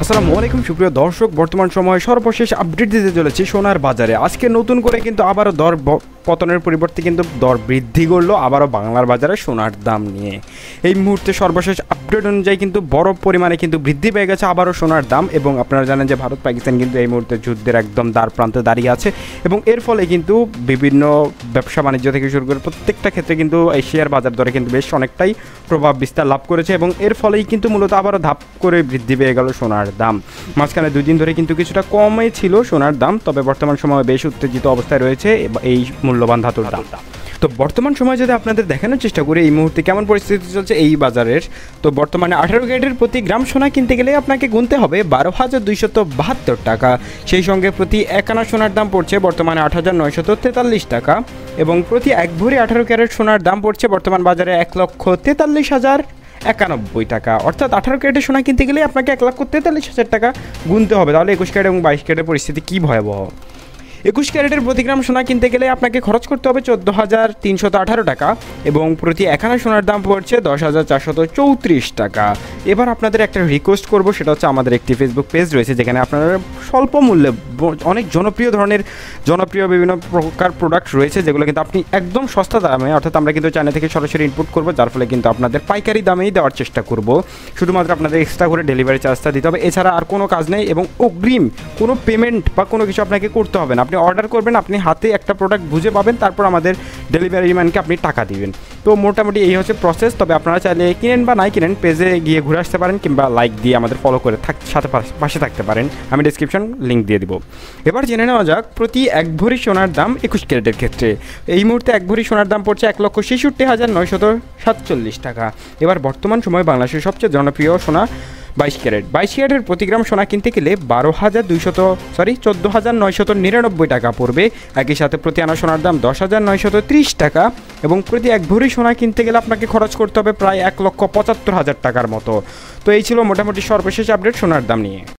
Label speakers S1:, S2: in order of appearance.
S1: আসসালামু আলাইকুম সুপ্রিয় দর্শক, বর্তমান সময়ে সর্বশেষ আপডেট দিতে চলেছি সোনার বাজারে। আজকে নতুন করে কিন্তু আবারও দর পতনের পরিবর্তে কিন্তু দর বৃদ্ধি করলো আবারও বাংলার বাজারে সোনার দাম নিয়ে। এই মুহূর্তে সর্বশেষ আপডেট অনুযায়ী কিন্তু বড় পরিমাণে কিন্তু বৃদ্ধি পেয়ে গেছে আবারও সোনার দাম। এবং আপনারা জানেন যে ভারত পাকিস্তান কিন্তু এই মুহূর্তে যুদ্ধের একদম দ্বার প্রান্তে দাঁড়িয়ে আছে এবং এর ফলে কিন্তু বিভিন্ন ব্যবসা বাণিজ্য থেকে শুরু করে প্রত্যেকটা ক্ষেত্রে কিন্তু এশিয়ার বাজার দরে কিন্তু বেশ অনেকটাই প্রভাব বিস্তার লাভ করেছে এবং এর ফলেই কিন্তু মূলত আবারও ধাপ করে বৃদ্ধি পেয়ে গেল সোনার দাম। মাঝখানে 2 দিন ধরে কিন্তু কিছুটা কমে ছিল সোনার দাম, তবে বর্তমান সময়ে বেশ উত্তেজিত অবস্থায় রয়েছে এই মূল্যবান ধাতুর দাম। তো বর্তমান সময় যদি আপনাদের দেখানোর চেষ্টা করি এই মুহূর্তে কেমন পরিস্থিতি চলছে এই বাজারের, তো বর্তমানে 18 ক্যারেটের প্রতি গ্রাম সোনা কিনতে গেলে আপনাকে গুনতে হবে 12,272 টাকা। সেই সঙ্গে প্রতি 1 আনা সোনার দাম পড়ছে বর্তমানে 8,943 টাকা এবং প্রতি 1 ভরি 18 ক্যারেট সোনার দাম পড়ছে বর্তমান বাজারে 1,43,091 টাকা। অর্থাৎ 18 ক্যারেটের সোনা কিনতে গেলে আপনাকে 1,43,000 টাকা গুনতে হবে। তাহলে 21 ক্যারেট এবং 22 ক্যারেটের পরিস্থিতি কী ভয়াবহ। 21 ক্যারেটের প্রতি গ্রাম সোনা কিনতে গেলে আপনাকে খরচ করতে হবে 14,318 টাকা এবং প্রতি 1 আনা সোনার দাম পড়ছে 10,434 টাকা। এবার আপনাদের একটা রিকোয়েস্ট করব, সেটা হচ্ছে আমাদের একটি ফেসবুক পেজ রয়েছে যেখানে আপনারা স্বল্প মূল্যে অনেক জনপ্রিয় বিভিন্ন প্রকার প্রোডাক্ট রয়েছে যেগুলো কিন্তু আপনি একদম সস্তা দামে, অর্থাৎ আমরা কিন্তু চায়না থেকে সরাসরি ইনপুট করবো, যার ফলে কিন্তু আপনাদের পাইকারি দামেই দেওয়ার চেষ্টা করব। শুধুমাত্র আপনাদের এক্সট্রা করে ডেলিভারি চার্জটা দিতে হবে, এছাড়া আর কোনো কাজ নেই এবং অগ্রিম কোনো পেমেন্ট বা কোনো কিছু আপনাকে করতে হবে না। আপনি অর্ডার করবেন, আপনি হাতে একটা প্রোডাক্ট বুঝে পাবেন, তারপর আমাদের ডেলিভারি ম্যানকে আপনি টাকা দিবেন। তো মোটামুটি এই হচ্ছে প্রসেস। তবে আপনারা চাইলে কিনেন বা নাই কিনেন পেজে গিয়ে ঘুরে আসতে পারেন কিংবা লাইক দিয়ে আমাদের ফলো করে সাথে পাশে থাকতে পারেন, আমি ডেসক্রিপশন লিঙ্ক দিয়ে দিব। এবার জেনে নেওয়া যাক প্রতি 1 ভরি সোনার দাম 21 ক্যারেটের ক্ষেত্রে। এই মুহূর্তে 1 ভরি সোনার দাম পড়ছে 1,66,947 টাকা। এবার বর্তমান সময়ে বাংলাদেশের সবচেয়ে জনপ্রিয় সোনা 22 ক্যারেটের প্রতি গ্রাম সোনা কিনতে গেলে 14,999 টাকা পড়বে। একই সাথে প্রতি আনা সোনার দাম 10,930 টাকা এবং প্রতি 1 ভরি সোনা কিনতে গেলে আপনাকে খরচ করতে হবে প্রায় 1,75,000 টাকার মতো। তো এই ছিল মোটামুটি সর্বশেষ আপডেট সোনার দাম নিয়ে।